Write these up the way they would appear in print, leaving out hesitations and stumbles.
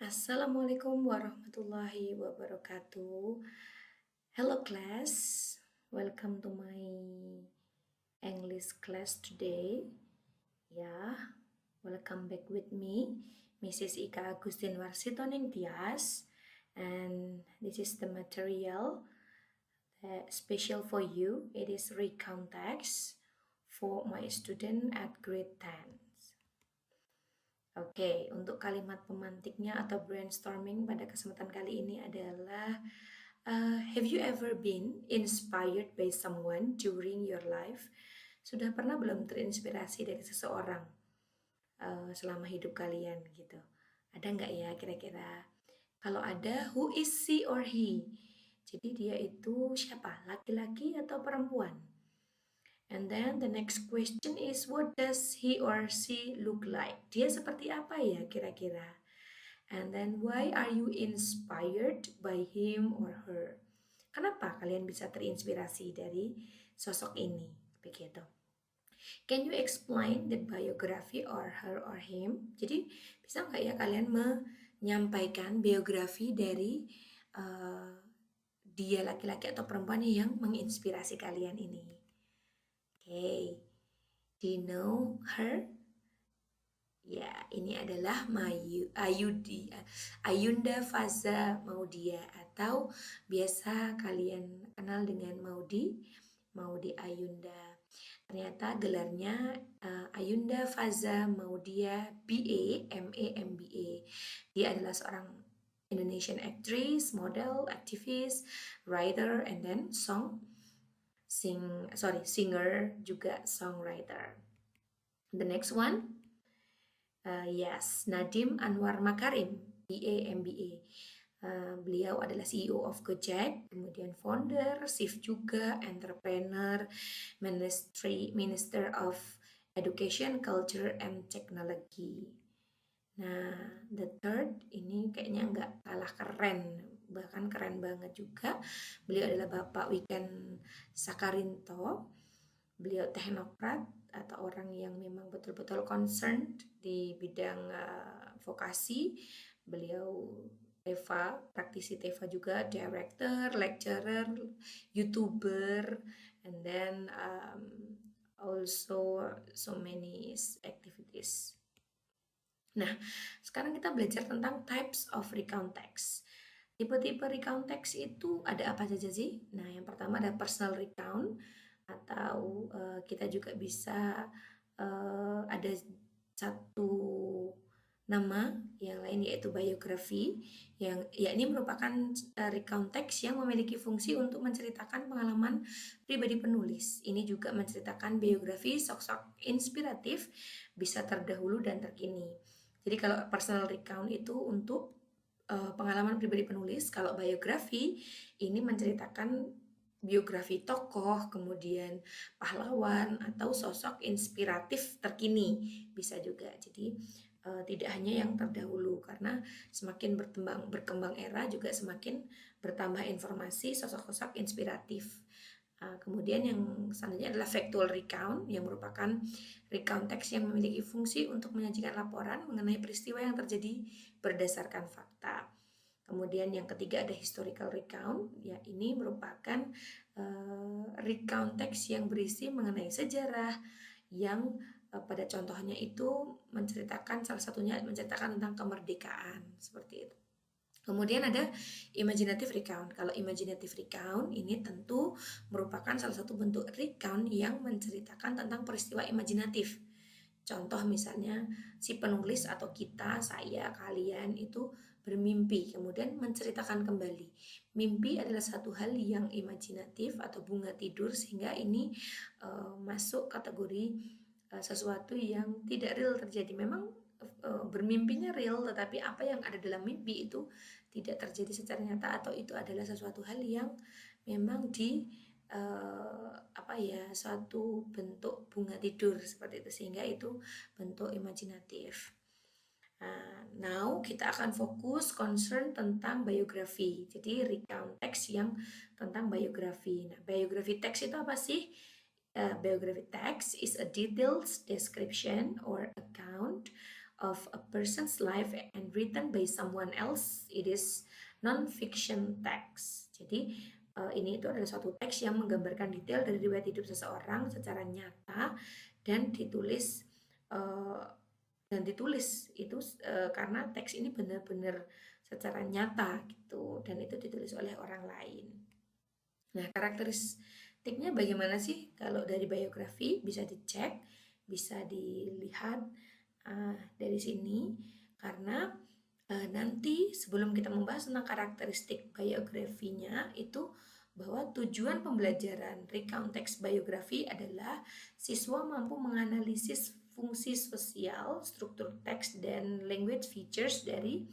Assalamualaikum warahmatullahi wabarakatuh. Hello class, welcome to my English class today. Ya, welcome back with me, Mrs. Ika Agustin Warsitoning Tias, and this is the material special for you. It is recount text for my student at grade 10. Oke, untuk kalimat pemantiknya atau brainstorming pada kesempatan kali ini adalah have you ever been inspired by someone during your life? Sudah pernah belum terinspirasi dari seseorang selama hidup kalian gitu? Ada nggak ya kira-kira? Kalau ada, who is she or he? Jadi dia itu siapa? Laki-laki atau perempuan? And then the next question is what does he or she look like? Dia seperti apa ya kira-kira? And then why are you inspired by him or her? Kenapa kalian bisa terinspirasi dari sosok ini? Begitu. Can you explain the biography or her or him? Jadi bisa nggak ya kalian menyampaikan biografi dari dia laki-laki atau perempuan yang menginspirasi kalian ini? Okay, do you know her? Ya, ini adalah Ayunda Faza Maudia atau biasa kalian kenal dengan Maudi Ayunda. Ternyata gelarnya Ayunda Faza Maudia BA, MA, MBA. Dia adalah seorang Indonesian actress, model, activist, writer, and then singer juga songwriter. The next one, yes, Nadiem Anwar Makarim, BA MBA. Beliau adalah CEO of Gojek, kemudian founder, chief juga, entrepreneur, Minister of Education, Culture, and Technology. Nah, the third ini kayaknya nggak kalah keren, bahkan keren banget juga. Beliau adalah Bapak Wiken Sakarinto. Beliau teknokrat atau orang yang memang betul-betul concerned di bidang vokasi. Beliau praktisi TEVA juga, director, lecturer, YouTuber, and then also so many activities. Nah, sekarang kita belajar tentang types of recount text. Tipe-tipe recount text itu ada apa saja sih? Nah, yang pertama ada personal recount atau kita juga bisa ada satu nama yang lain yaitu biografi yang ini merupakan recount text yang memiliki fungsi untuk menceritakan pengalaman pribadi penulis. Ini juga menceritakan biografi sosok inspiratif bisa terdahulu dan terkini. Jadi kalau personal recount itu untuk pengalaman pribadi penulis, kalau biografi ini menceritakan biografi tokoh, kemudian pahlawan atau sosok inspiratif terkini bisa juga. Jadi tidak hanya yang terdahulu karena semakin berkembang era juga semakin bertambah informasi sosok-sosok inspiratif. Kemudian yang selanjutnya adalah factual recount yang merupakan recount text yang memiliki fungsi untuk menyajikan laporan mengenai peristiwa yang terjadi berdasarkan fakta. Kemudian yang ketiga ada historical recount, ya ini merupakan recount text yang berisi mengenai sejarah yang pada contohnya itu menceritakan salah satunya menceritakan tentang kemerdekaan seperti itu. Kemudian ada imaginative recount. Kalau imaginative recount ini tentu merupakan salah satu bentuk recount yang menceritakan tentang peristiwa imajinatif. Contoh misalnya si penulis atau kita, saya, kalian itu bermimpi kemudian menceritakan kembali. Mimpi adalah satu hal yang imajinatif atau bunga tidur sehingga ini masuk kategori sesuatu yang tidak real terjadi. Memang bermimpinya real tetapi apa yang ada dalam mimpi itu tidak terjadi secara nyata atau itu adalah sesuatu hal yang memang suatu bentuk bunga tidur seperti itu sehingga itu bentuk imajinatif. Now kita akan fokus concern tentang biografi. Jadi recount text yang tentang biografi. Nah, biografi text itu apa sih? Biography text is a detailed description or account of a person's life and written by someone else, it is non-fiction text. Jadi ini itu adalah suatu teks yang menggambarkan detail dari riwayat hidup seseorang secara nyata dan ditulis itu karena teks ini benar-benar secara nyata gitu, dan itu ditulis oleh orang lain. Nah, karakteristiknya bagaimana sih? Kalau dari biografi bisa dicek, bisa dilihat dari sini, karena nanti sebelum kita membahas tentang karakteristik biografinya itu, bahwa tujuan pembelajaran recount text biografi adalah siswa mampu menganalisis fungsi sosial, struktur teks, dan language features dari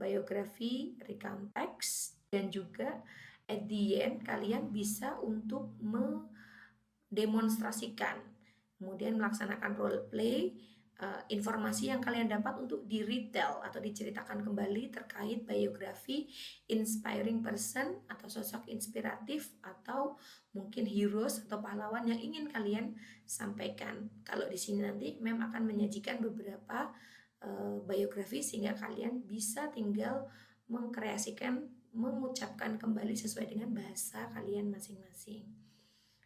biografi recount text, dan juga at the end kalian bisa untuk mendemonstrasikan, kemudian melaksanakan role play informasi yang kalian dapat untuk di retell atau diceritakan kembali terkait biografi inspiring person atau sosok inspiratif atau mungkin heroes atau pahlawan yang ingin kalian sampaikan. Kalau di sini nanti Mem akan menyajikan beberapa biografi sehingga kalian bisa tinggal mengkreasikan, mengucapkan kembali sesuai dengan bahasa kalian masing-masing.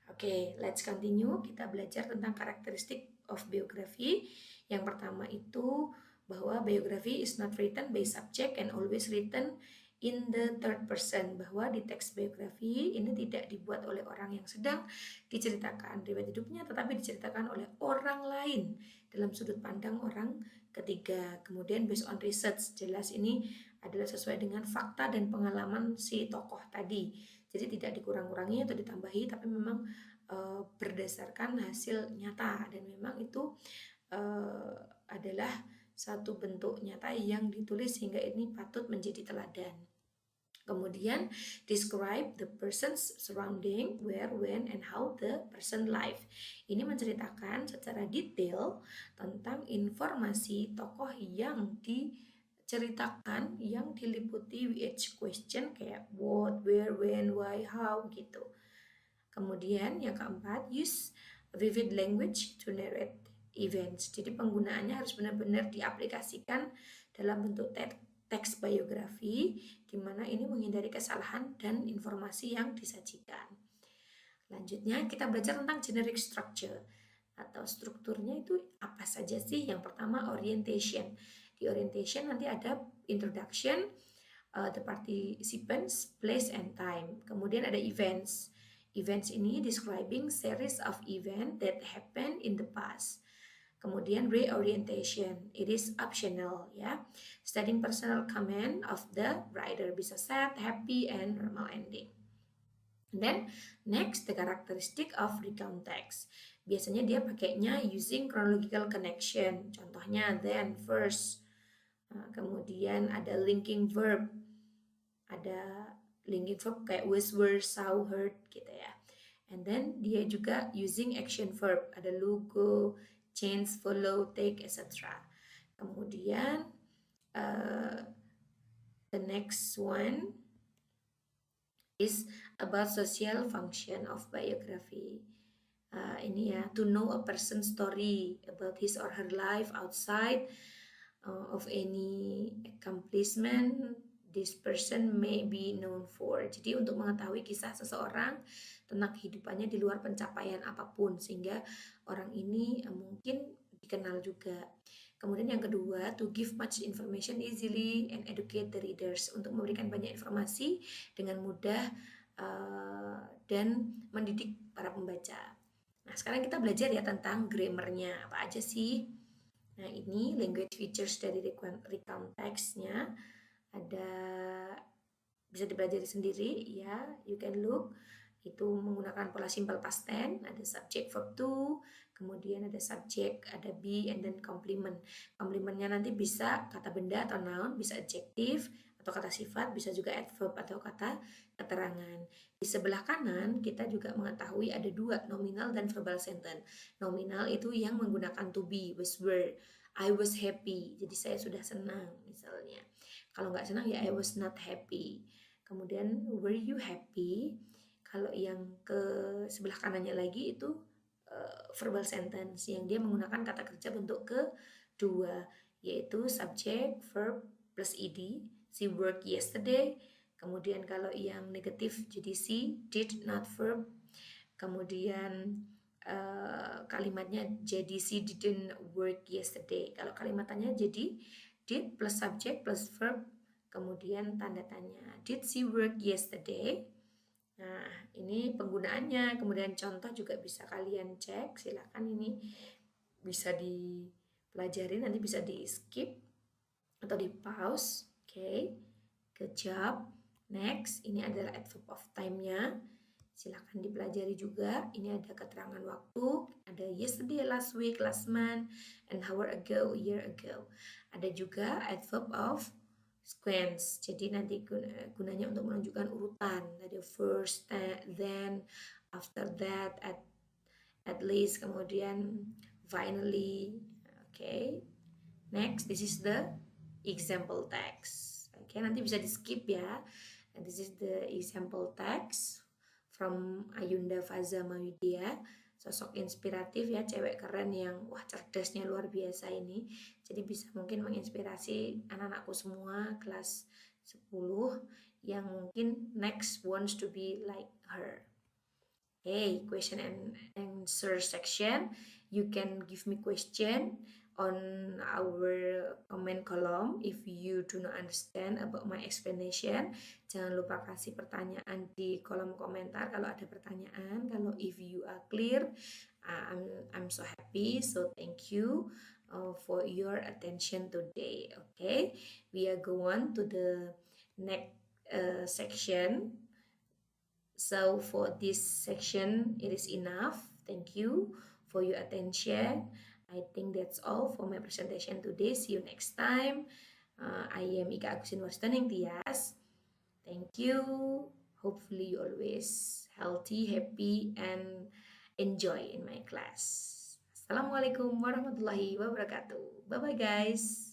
Oke, let's continue. Kita belajar tentang karakteristik of biography. Yang pertama itu bahwa biography is not written by subject and always written in the third person, bahwa di teks biografi ini tidak dibuat oleh orang yang sedang diceritakan riwayat hidupnya, tetapi diceritakan oleh orang lain dalam sudut pandang orang ketiga. Kemudian based on research, jelas ini adalah sesuai dengan fakta dan pengalaman si tokoh tadi. Jadi tidak dikurang-kurangi atau ditambahi, tapi memang berdasarkan hasil nyata, dan memang itu adalah satu bentuk nyata yang ditulis sehingga ini patut menjadi teladan. Kemudian describe the person's surrounding, where, when, and how the person live. Ini menceritakan secara detail tentang informasi tokoh yang diceritakan, yang diliputi which question kayak what, where, when, why, how gitu. Kemudian yang keempat, use vivid language to narrate events. Jadi penggunaannya harus benar-benar diaplikasikan dalam bentuk teks biografi, di mana ini menghindari kesalahan dan informasi yang disajikan. Lanjutnya kita belajar tentang generic structure atau strukturnya itu apa saja sih. Yang pertama orientation. Di orientation nanti ada introduction, the participants, place and time. Kemudian ada events. Events ini describing series of events that happen in the past. Kemudian reorientation, it is optional ya. Stating personal comment of the writer, bisa sad, happy, and normal ending. Then next, the characteristic of recount text. Biasanya dia pakainya using chronological connection. Contohnya then, first. Kemudian ada linking verb. Ada linking verb kayak was, were, saw, heard gitu ya. And then dia juga using action verb. Ada logo, change, follow, take, etc. Kemudian the next one is about social function of biography. Ini ya, to know a person's story about his or her life outside of any accomplishment this person may be known for. Jadi untuk mengetahui kisah seseorang tentang kehidupannya di luar pencapaian apapun, sehingga orang ini mungkin dikenal juga. Kemudian yang kedua, to give much information easily and educate the readers, untuk memberikan banyak informasi dengan mudah dan mendidik para pembaca. Nah, sekarang kita belajar ya tentang grammarnya, apa aja sih. Nah, ini language features dari recount text-nya. Ada, bisa dipelajari sendiri ya, you can look. Itu menggunakan pola simple past tense, ada subject verb to, kemudian ada subject, ada be, and then complement. Complementnya nanti bisa kata benda atau noun, bisa adjective atau kata sifat, bisa juga adverb atau kata keterangan. Di sebelah kanan kita juga mengetahui ada dua, nominal dan verbal sentence. Nominal itu yang menggunakan to be, was, were. I was happy, jadi saya sudah senang misalnya. Kalau nggak senang ya I was not happy. Kemudian were you happy? Kalau yang ke sebelah kanannya lagi itu verbal sentence yang dia menggunakan kata kerja bentuk kedua. yaitu subject, verb, plus ed. She worked yesterday. Kemudian kalau yang negatif jadi she, did, not verb. Kemudian kalimatnya jadi she didn't work yesterday. Kalau kalimatnya jadi did plus subject plus verb, kemudian tanda tanya. Did she work yesterday? Nah, ini penggunaannya. Kemudian contoh juga bisa kalian cek. Silakan, ini bisa dipelajari, nanti bisa di skip atau di pause. Oke, good job. Next, ini adalah adverb of time-nya. Silakan dipelajari juga. Ini ada keterangan waktu, ada yesterday, last week, last month, an hour ago, a year ago. Ada juga adverb of sequence. Jadi nanti gunanya untuk menunjukkan urutan. Tadi first, then, after that, at least, kemudian finally. Oke. Next, this is the example text. Oke, nanti bisa di skip ya. And this is the example text from Ayunda Faza Mawidia. Sosok inspiratif ya, cewek keren yang wah cerdasnya luar biasa ini. Jadi bisa mungkin menginspirasi anak-anakku semua kelas 10 yang mungkin next wants to be like her. Okay, question and answer section. You can give me question on our comment column if you do not understand about my explanation. Jangan lupa kasih pertanyaan di kolom komentar kalau ada pertanyaan. Kalau if you are clear, I'm so happy. So thank you for your attention today. Okay, we are going to the next section. So for this section, it is enough. Thank you for your attention. I think that's all for my presentation today. See you next time. I am Ika Agusin Warstoning Tias. Thank you. Hopefully you always healthy, happy, and enjoy in my class. Assalamualaikum warahmatullahi wabarakatuh. Bye-bye guys.